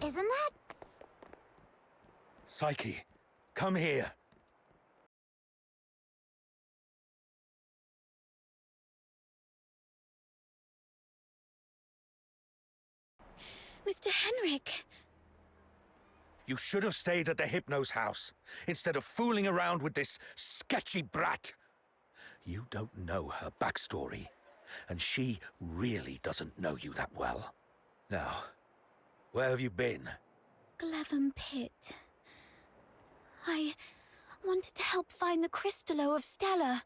Isn't that? Psyche, come here. Mr. Henrik! You should have stayed at the Hypnos house, instead of fooling around with this sketchy brat. You don't know her backstory, and she really doesn't know you that well. Now, where have you been? Glevum Pit. I wanted to help find the Crystallo of Stella.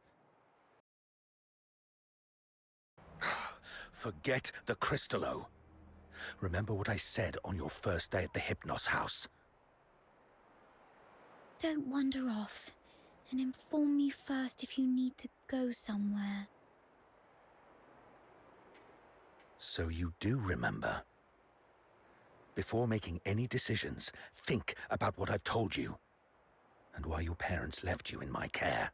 Forget the Crystallo. Remember what I said on your first day at the Hypnos house. Don't wander off, and inform me first if you need to go somewhere. So you do remember. Before making any decisions, think about what I've told you, and why your parents left you in my care.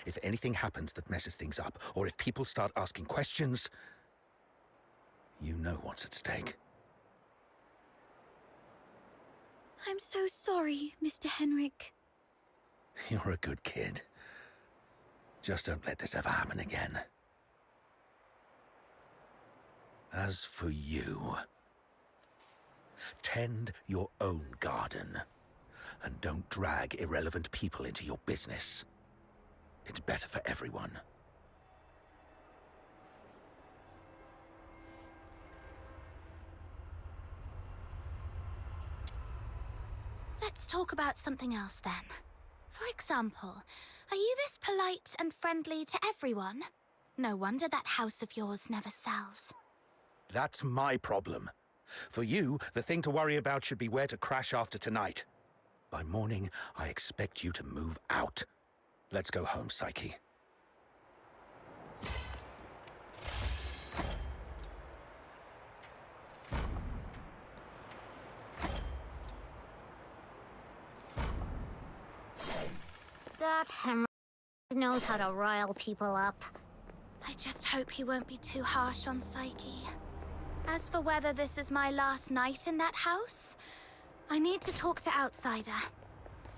If anything happens that messes things up, or if people start asking questions, you know what's at stake. I'm so sorry, Mr. Henrik. You're a good kid. Just don't let this ever happen again. As for you, tend your own garden, and don't drag irrelevant people into your business. It's better for everyone. Let's talk about something else then. For example, are you this polite and friendly to everyone? No wonder that house of yours never sells. That's my problem. For you, the thing to worry about should be where to crash after tonight. By morning, I expect you to move out. Let's go home, Psyche. That Henry knows how to rile people up. I just hope he won't be too harsh on Psyche. As for whether this is my last night in that house, I need to talk to Outsider.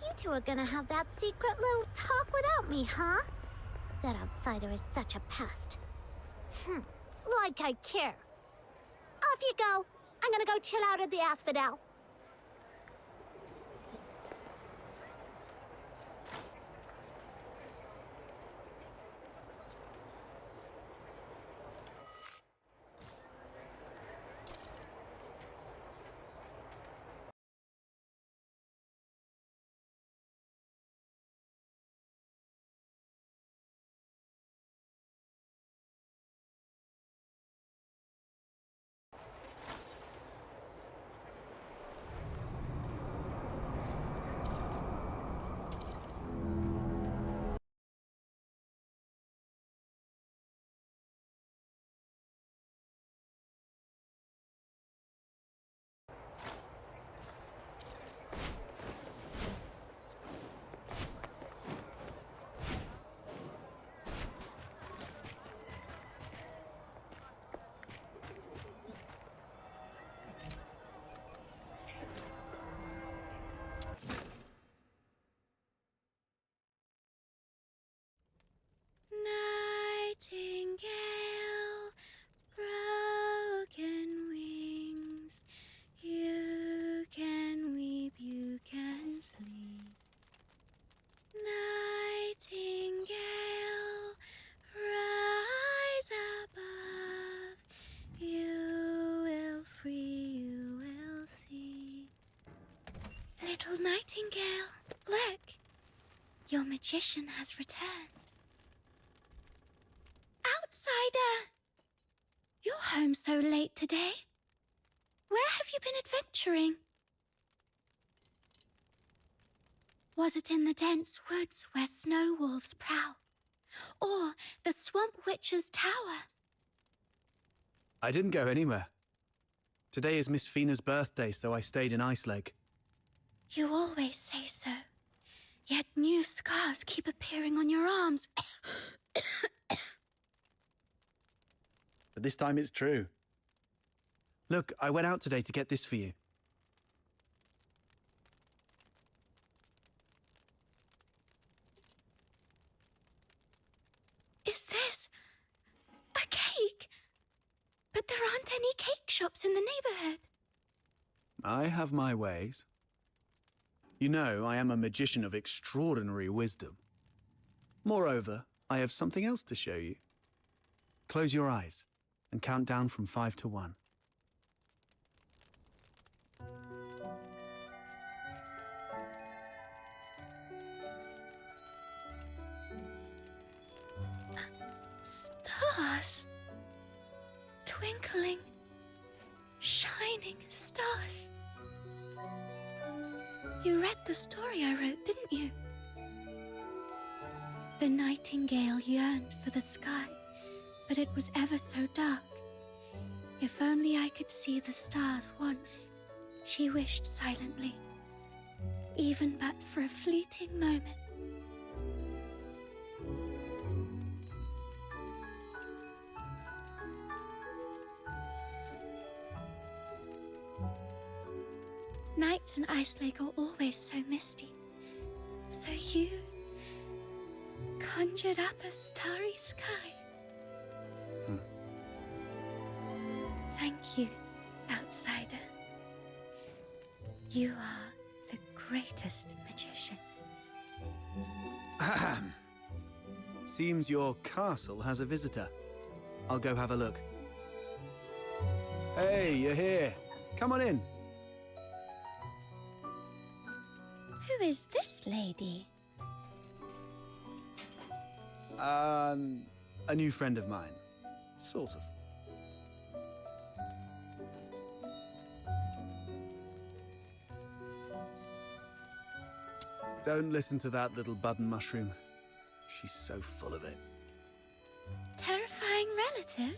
You two are gonna have that secret little talk without me, huh? That Outsider is such a pest. Like I care. Off you go. I'm gonna go chill out at the Asphodel. Nightingale, broken wings. You can weep, you can sleep. Nightingale, rise above. You will free, you will see. Little nightingale, look. Your magician has returned. Outsider! You're home so late today. Where have you been adventuring? Was it in the dense woods where snow wolves prowl? Or the swamp witch's tower? I didn't go anywhere. Today is Miss Fina's birthday, so I stayed in Icelake. You always say so. Yet new scars keep appearing on your arms. But this time it's true. Look, I went out today to get this for you. Is this a cake? But there aren't any cake shops in the neighborhood. I have my ways. You know, I am a magician of extraordinary wisdom. Moreover, I have something else to show you. Close your eyes and count down from 5 to 1. Stars. Twinkling, shining stars. You read the story I wrote, didn't you? The nightingale yearned for the sky, but it was ever so dark. If only I could see the stars once, she wished silently, even but for a fleeting moment. Nights in Ice Lake are always so misty. So you conjured up a starry sky. Thank you, outsider. You are the greatest magician. Ahem. Seems your castle has a visitor. I'll go have a look. Hey, you're here. Come on in. Who is this lady? A new friend of mine. Sort of. Don't listen to that little button mushroom. She's so full of it. Terrifying relative?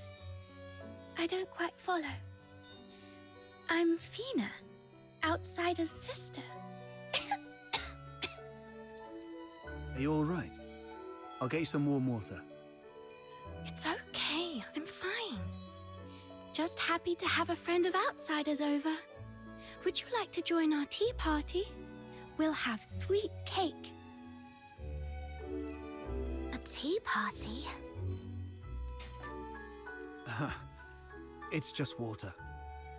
I don't quite follow. I'm Fina, outsider's sister. Are you all right? I'll get you some warm water. It's okay, I'm fine. Just happy to have a friend of outsiders over. Would you like to join our tea party? We'll have sweet cake. A tea party? It's just water.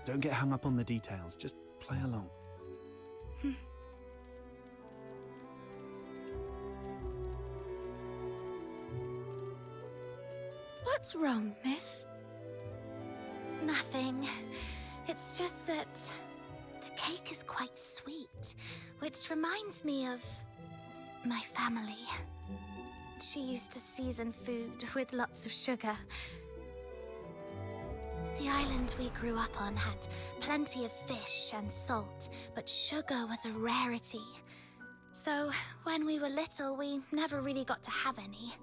Don't get hung up on the details. Just play along. What's wrong, miss? Nothing. It's just that the cake is quite sweet, which reminds me of my family. She used to season food with lots of sugar. The island we grew up on had plenty of fish and salt, but sugar was a rarity. So when we were little, we never really got to have any.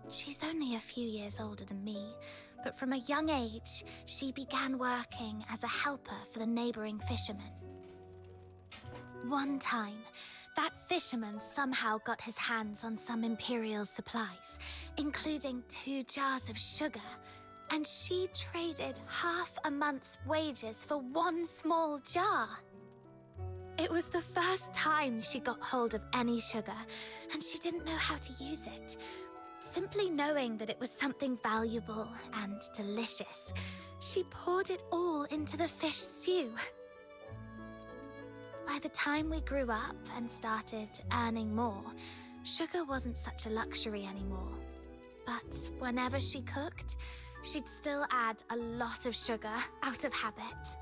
She's only a few years older than me, but from a young age, she began working as a helper for the neighboring fishermen. One time, that fisherman somehow got his hands on some imperial supplies, including 2 jars of sugar, and she traded half a month's wages for 1 small jar. It was the first time she got hold of any sugar, and she didn't know how to use it. Simply knowing that it was something valuable and delicious, she poured it all into the fish stew. By the time we grew up and started earning more, sugar wasn't such a luxury anymore. But whenever she cooked, she'd still add a lot of sugar out of habit.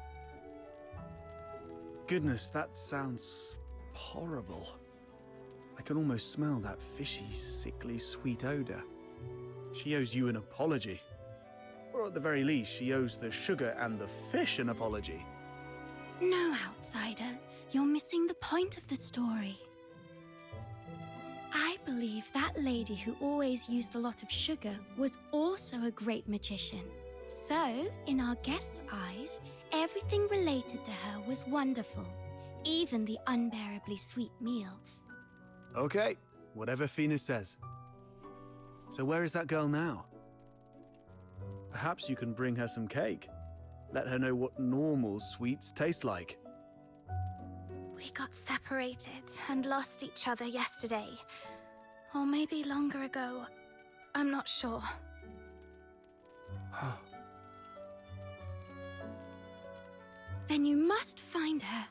Goodness, that sounds horrible. I can almost smell that fishy, sickly, sweet odor. She owes you an apology. Or at the very least, she owes the sugar and the fish an apology. No, outsider. You're missing the point of the story. I believe that lady who always used a lot of sugar was also a great magician. So, in our guest's eyes, everything related to her was wonderful, even the unbearably sweet meals. Okay, whatever Fina says. So where is that girl now? Perhaps you can bring her some cake. Let her know what normal sweets taste like. We got separated and lost each other yesterday. Or maybe longer ago. I'm not sure. Then you must find her.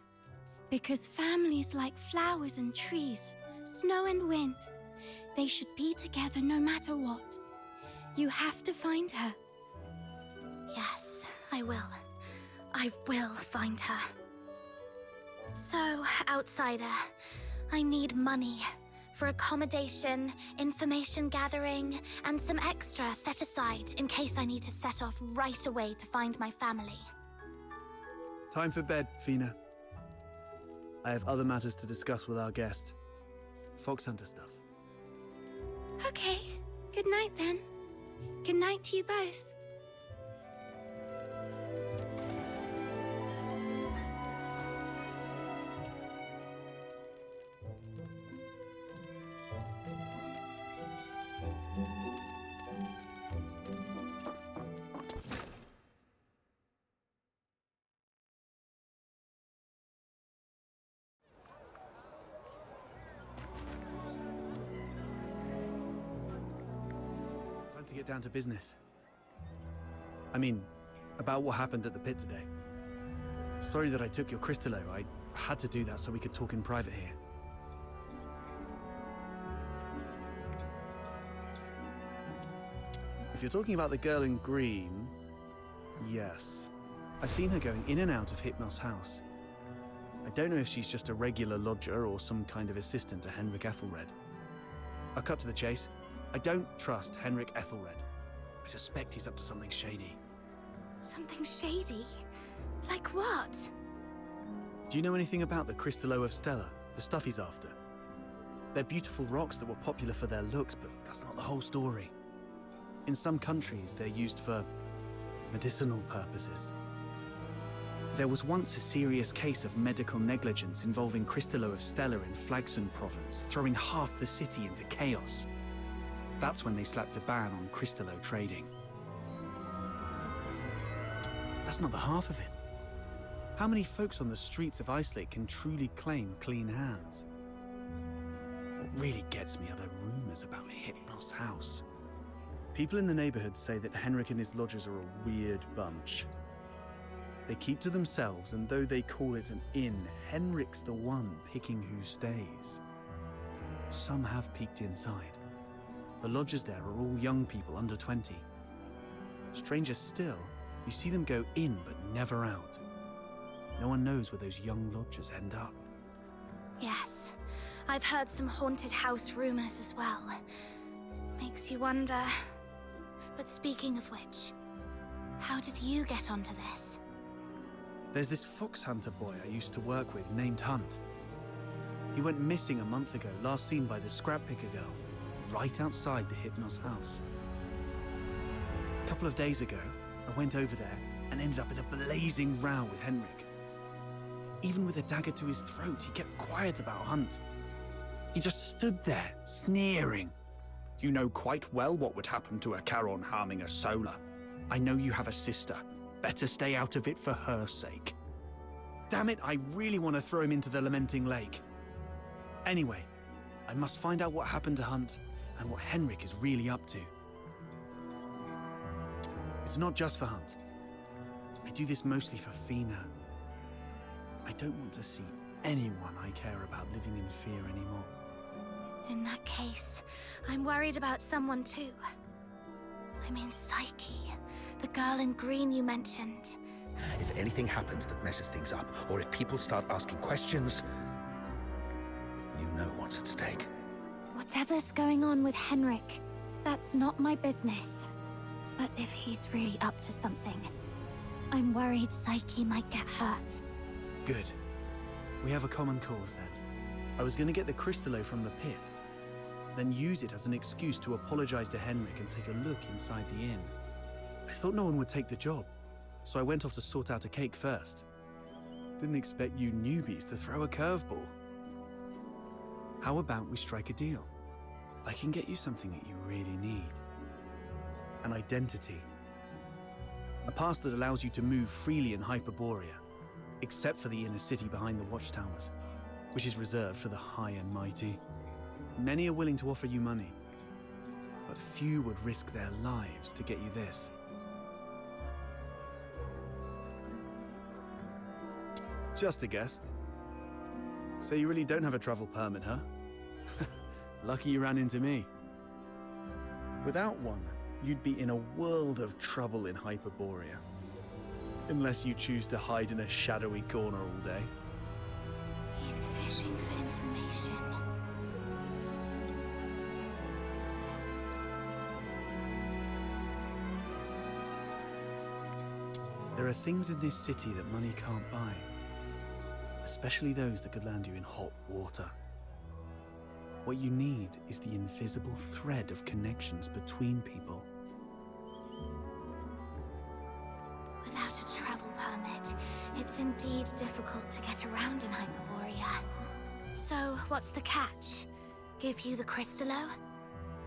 Because families like flowers and trees, snow and wind, they should be together no matter what. You have to find her. Yes, I will. I will find her. So, outsider, I need money for accommodation, information gathering, and some extra set aside in case I need to set off right away to find my family. Time for bed, Fina. I have other matters to discuss with our guest. Fox hunter stuff. Okay, good night then. Good night to you both. Time to get down to business. I mean, about what happened at the pit today. Sorry that I took your Crystallo. I had to do that so we could talk in private here. If you're talking about the girl in green, yes. I've seen her going in and out of Hypnos' house. I don't know if she's just a regular lodger or some kind of assistant to Henrik Ethelred. I'll cut to the chase. I don't trust Henrik Ethelred. I suspect he's up to something shady. Something shady? Like what? Do you know anything about the Crystallo of Stella, the stuff he's after? They're beautiful rocks that were popular for their looks, but that's not the whole story. In some countries, they're used for medicinal purposes. There was once a serious case of medical negligence involving Crystallo of Stella in Flagson province, throwing half the city into chaos. That's when they slapped a ban on Crystallo trading. That's not the half of it. How many folks on the streets of Icelake can truly claim clean hands? What really gets me are the rumors about Hypnos' house. People in the neighborhood say that Henrik and his lodgers are a weird bunch. They keep to themselves, and though they call it an inn, Henrik's the one picking who stays. Some have peeked inside. The lodgers there are all young people under 20. Stranger still, you see them go in but never out. No one knows where those young lodgers end up. Yes, I've heard some haunted house rumors as well. Makes you wonder. But speaking of which, how did you get onto this? There's this fox hunter boy I used to work with named Hunt. He went missing a month ago, last seen by the scrap picker girl, right outside the Hypnos house. A couple of days ago, I went over there and ended up in a blazing row with Henrik. Even with a dagger to his throat, he kept quiet about Hunt. He just stood there, sneering. You know quite well what would happen to a Charon harming a Solar. I know you have a sister. Better stay out of it for her sake. Damn it, I really want to throw him into the Lamenting Lake. Anyway, I must find out what happened to Hunt and what Henrik is really up to. It's not just for Hunt. I do this mostly for Fina. I don't want to see anyone I care about living in fear anymore. In that case, I'm worried about someone too. I mean Psyche, the girl in green you mentioned. If anything happens that messes things up, or if people start asking questions, you know what's at stake. Whatever's going on with Henrik, that's not my business. But if he's really up to something, I'm worried Psyche might get hurt. Good. We have a common cause then. I was going to get the Crystallo from the pit, then use it as an excuse to apologize to Henrik and take a look inside the inn. I thought no one would take the job, so I went off to sort out a cake first. Didn't expect you newbies to throw a curveball. How about we strike a deal? I can get you something that you really need. An identity. A pass that allows you to move freely in Hyperborea, except for the inner city behind the watchtowers, which is reserved for the high and mighty. Many are willing to offer you money, but few would risk their lives to get you this. Just a guess. So you really don't have a travel permit, huh? Lucky you ran into me. Without one, you'd be in a world of trouble in Hyperborea. Unless you choose to hide in a shadowy corner all day. He's fishing for information. There are things in this city that money can't buy. Especially those that could land you in hot water. What you need is the invisible thread of connections between people. Without a travel permit, it's indeed difficult to get around in Hyperborea. So, what's the catch? Give you the Crystallo?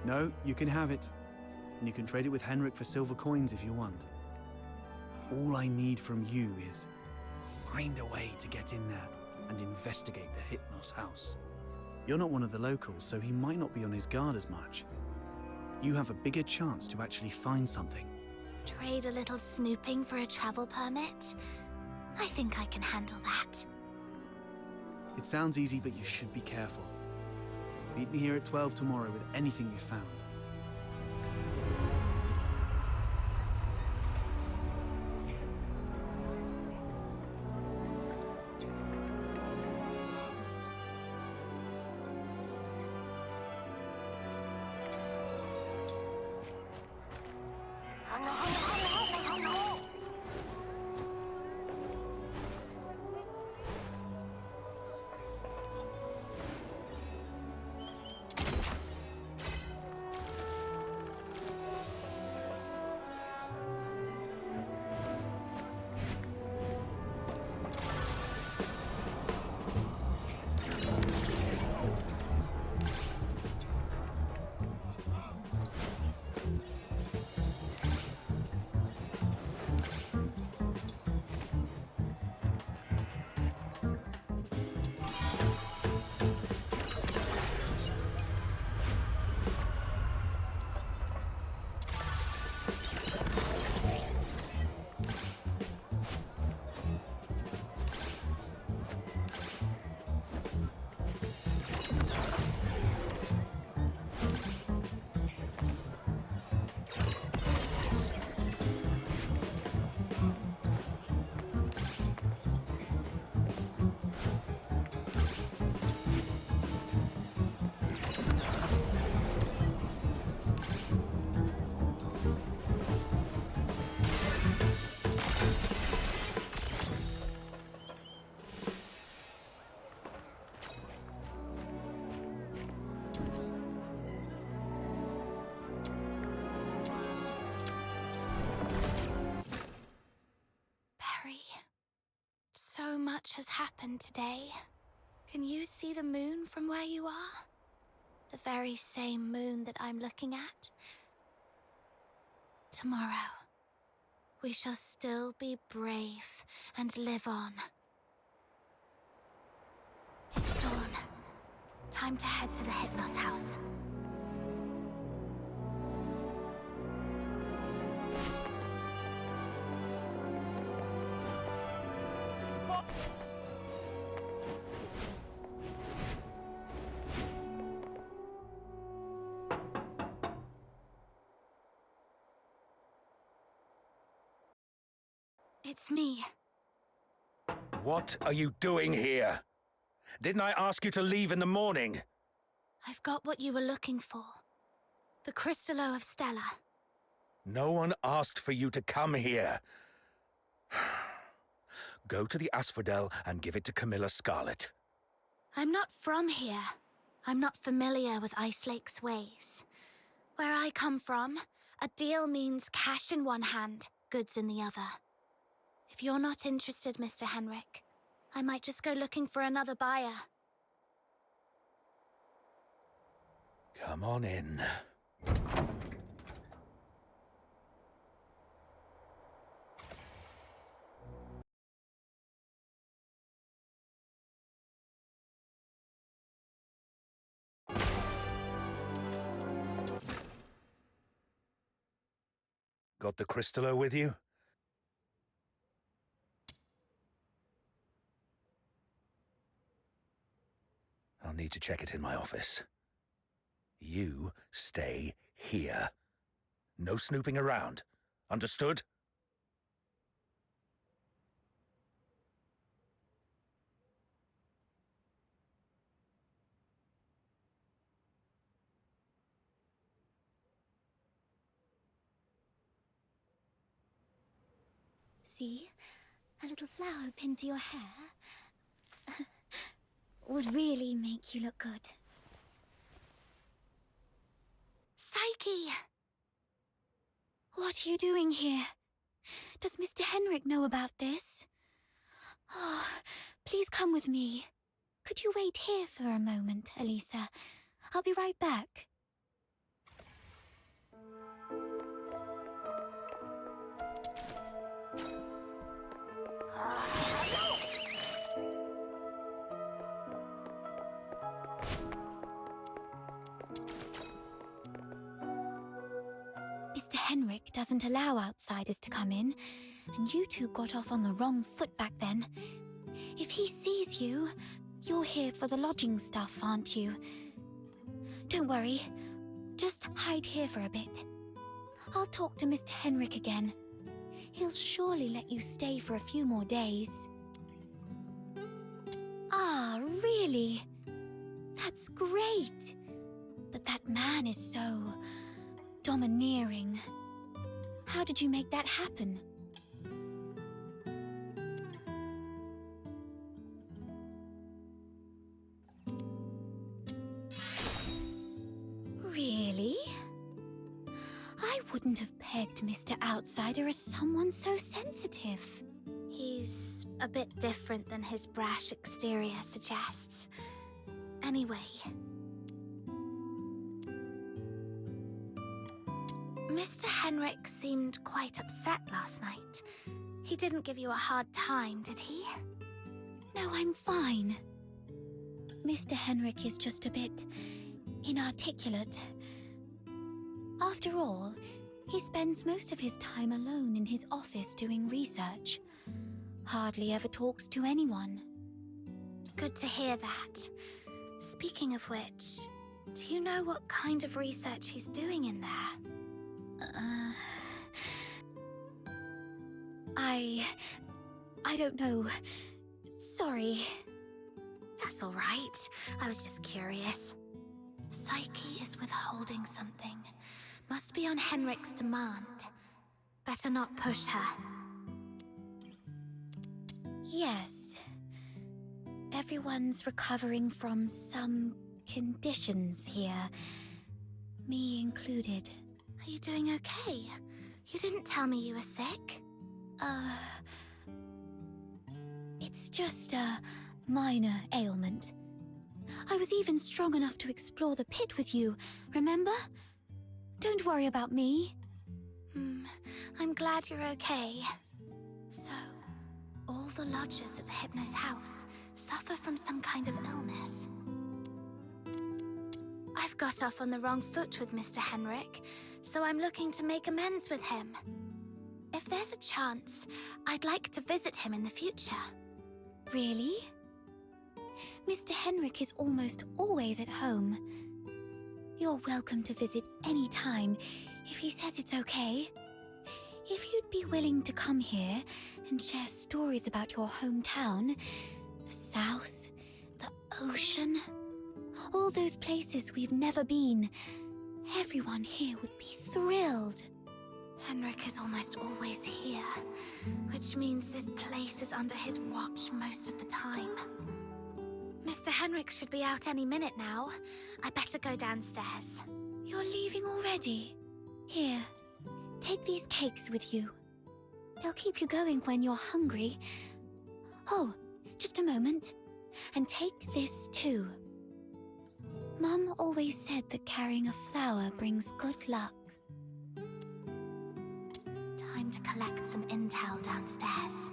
No, you can have it. And you can trade it with Henrik for silver coins if you want. All I need from you is find a way to get in there and investigate the Hypnos house. You're not one of the locals, so he might not be on his guard as much. You have a bigger chance to actually find something. Trade a little snooping for a travel permit? I think I can handle that. It sounds easy, but you should be careful. Meet me here at 12 tomorrow with anything you found. So much has happened today. Can you see the moon from where you are? The very same moon that I'm looking at? Tomorrow, we shall still be brave and live on. It's dawn. Time to head to the Hypnos house. It's me. What are you doing here? Didn't I ask you to leave in the morning? I've got what you were looking for. The Crystallo of Stella. No one asked for you to come here. Go to the Asphodel and give it to Camilla Scarlet. I'm not from here. I'm not familiar with Ice Lake's ways. Where I come from, a deal means cash in one hand, goods in the other. If you're not interested, Mr. Henrik, I might just go looking for another buyer. Come on in. Got the crystallo with you? I'll need to check it in my office. You stay here. No snooping around. Understood? See? A little flower pinned to your hair would really make you look good. Psyche! What are you doing here? Does Mr. Henrik know about this? Oh, please come with me. Could you wait here for a moment, Elisa? I'll be right back. Mr. Henrik doesn't allow outsiders to come in, and you two got off on the wrong foot back then. If he sees you, you're here for the lodging stuff, aren't you? Don't worry, just hide here for a bit. I'll talk to Mr. Henrik again. He'll surely let you stay for a few more days. Ah, really? That's great. But that man is so domineering. How did you make that happen? Really? I wouldn't have pegged Mr. Outsider as someone so sensitive. He's a bit different than his brash exterior suggests. Anyway. Mr. Henrik seemed quite upset last night. He didn't give you a hard time, did he? No, I'm fine. Mr. Henrik is just a bit inarticulate. After all, he spends most of his time alone in his office doing research. Hardly ever talks to anyone. Good to hear that. Speaking of which, do you know what kind of research he's doing in there? I don't know. Sorry. That's all right. I was just curious. Psyche is withholding something. Must be on Henrik's demand. Better not push her. Yes. Everyone's recovering from some conditions here. Me included. Are you doing okay? You didn't tell me you were sick. It's just a minor ailment. I was even strong enough to explore the pit with you, remember? Don't worry about me. I'm glad you're okay. So, all the lodgers at the Hypnos house suffer from some kind of illness. I've got off on the wrong foot with Mr. Henrik, so I'm looking to make amends with him. If there's a chance, I'd like to visit him in the future. Really? Mr. Henrik is almost always at home. You're welcome to visit any time if he says it's okay. If you'd be willing to come here and share stories about your hometown, the South, the ocean, all those places we've never been, everyone here would be thrilled. Henrik is almost always here, which means this place is under his watch most of the time. Mr. Henrik should be out any minute now. I better go downstairs. You're leaving already? Here, take these cakes with you. They'll keep you going when you're hungry. Oh, just a moment. And take this too. Mum always said that carrying a flower brings good luck. Time to collect some intel downstairs.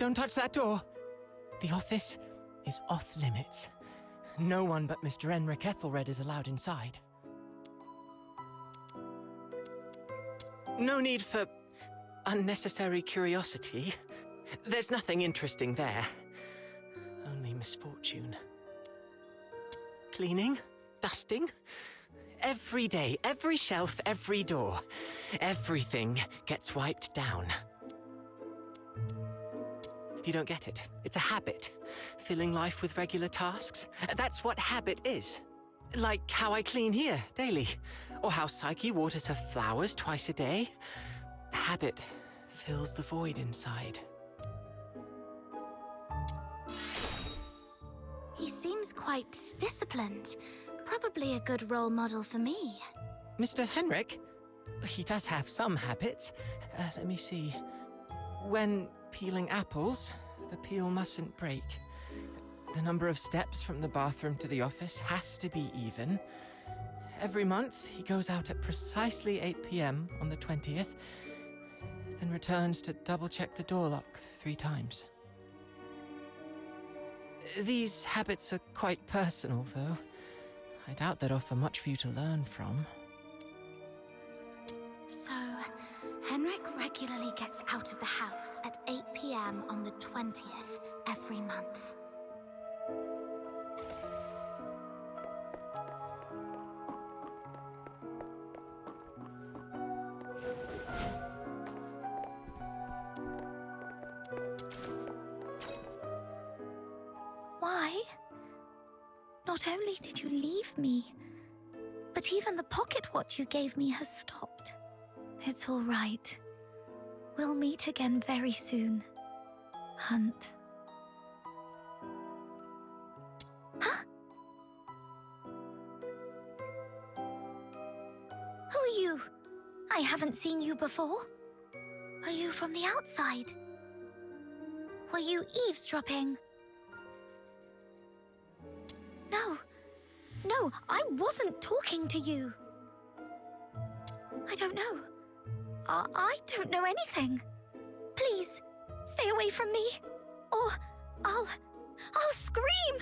don't touch that door. The office is off limits. No one but Mr. Enric Ethelred is allowed inside. No need for unnecessary curiosity. There's nothing interesting there. Only misfortune. Cleaning, dusting. Every day, every shelf, every door. Everything gets wiped down. You don't get it. It's a habit. Filling life with regular tasks. That's what habit is. Like how I clean here daily. Or how Psyche waters her flowers twice a day. Habit fills the void inside. He seems quite disciplined. Probably a good role model for me. Mr. Henrik? He does have some habits. Let me see. When peeling apples, the peel mustn't break. The number of steps from the bathroom to the office has to be even. Every month, he goes out at precisely 8 p.m. on the 20th, then returns to double-check the door lock 3 times. These habits are quite personal, though. I doubt they'd offer much for you to learn from. So, Henrik regularly gets out of the house at 8 p.m. on the 20th every month. Why? Not only did you leave me, but even the pocket watch you gave me has stopped. It's all right. We'll meet again very soon. Hunt. Huh? Who are you? I haven't seen you before. Are you from the outside? Were you eavesdropping? No, I wasn't talking to you. I don't know. I don't know anything. Please, stay away from me, or I'll scream!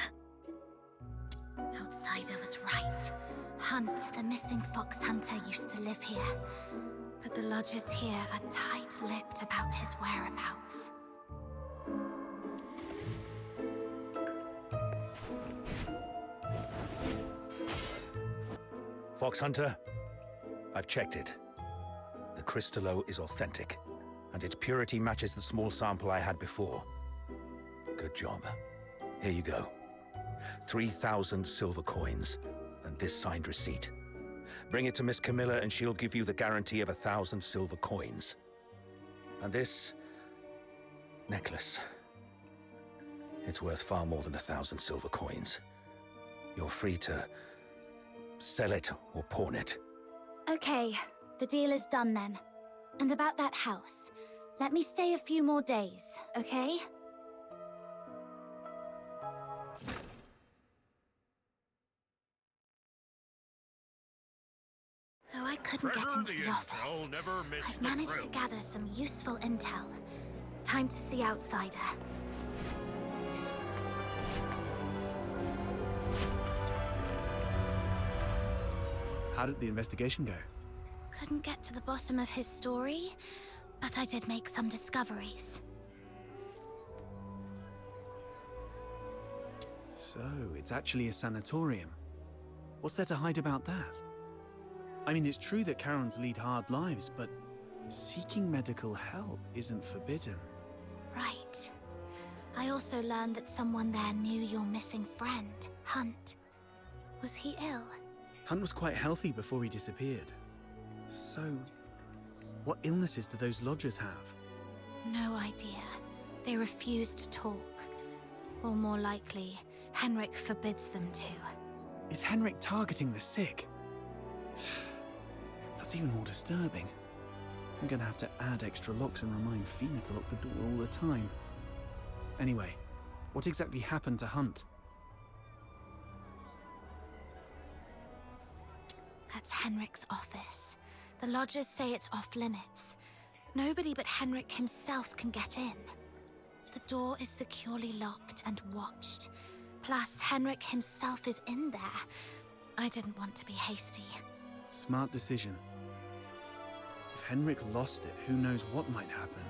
Outsider was right. Hunt, the missing fox hunter, used to live here. But the lodgers here are tight-lipped about his whereabouts. Fox Hunter, I've checked it. The Crystallo is authentic, and its purity matches the small sample I had before. Good job. Here you go. 3,000 silver coins, and this signed receipt. Bring it to Miss Camilla and she'll give you the guarantee of 1,000 silver coins. And this necklace. It's worth far more than 1,000 silver coins. You're free to sell it or pawn it. Okay, the deal is done then. And about that house, let me stay a few more days, okay? Though I couldn't get into the office, I've managed to gather some useful intel. Time to see Outsider. How did the investigation go? Couldn't get to the bottom of his story, but I did make some discoveries. So, it's actually a sanatorium. What's there to hide about that? I mean, it's true that Karens lead hard lives, but seeking medical help isn't forbidden. Right. I also learned that someone there knew your missing friend, Hunt. Was he ill? Hunt was quite healthy before he disappeared. So, what illnesses do those lodgers have? No idea. They refuse to talk. Or more likely, Henrik forbids them to. Is Henrik targeting the sick? That's even more disturbing. I'm gonna have to add extra locks and remind Fina to lock the door all the time. Anyway, what exactly happened to Hunt? That's Henrik's office. The lodgers say it's off limits. Nobody but Henrik himself can get in. The door is securely locked and watched. Plus, Henrik himself is in there. I didn't want to be hasty. Smart decision. If Henrik lost it, who knows what might happen.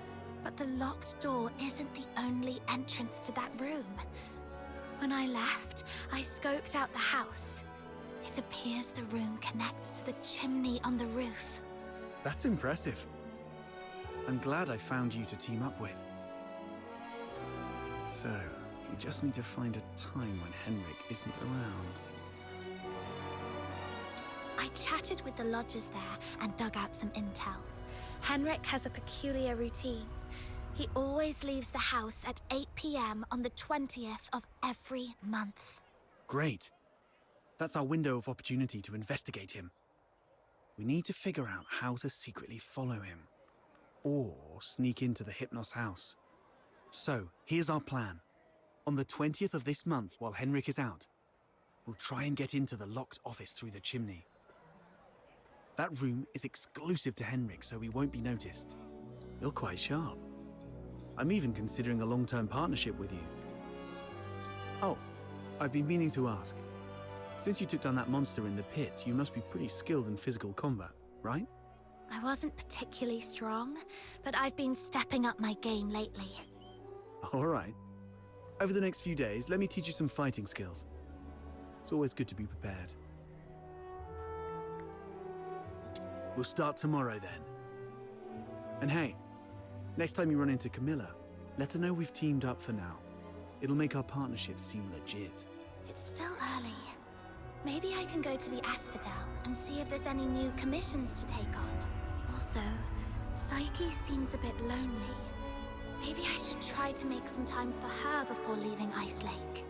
But the locked door isn't the only entrance to that room. When I left, I scoped out the house. It appears the room connects to the chimney on the roof. That's impressive. I'm glad I found you to team up with. So, we just need to find a time when Henrik isn't around. I chatted with the lodgers there and dug out some intel. Henrik has a peculiar routine. He always leaves the house at 8 p.m. on the 20th of every month. Great. That's our window of opportunity to investigate him. We need to figure out how to secretly follow him. Or sneak into the Hypnos house. So, here's our plan. On the 20th of this month, while Henrik is out, we'll try and get into the locked office through the chimney. That room is exclusive to Henrik, so we won't be noticed. You're quite sharp. I'm even considering a long-term partnership with you. Oh, I've been meaning to ask. Since you took down that monster in the pit, you must be pretty skilled in physical combat, right? I wasn't particularly strong, but I've been stepping up my game lately. All right. Over the next few days, let me teach you some fighting skills. It's always good to be prepared. We'll start tomorrow then. And hey, next time you run into Camilla, let her know we've teamed up for now. It'll make our partnership seem legit. It's still early. Maybe I can go to the Asphodel and see if there's any new commissions to take on. Also, Psyche seems a bit lonely. Maybe I should try to make some time for her before leaving Ice Lake.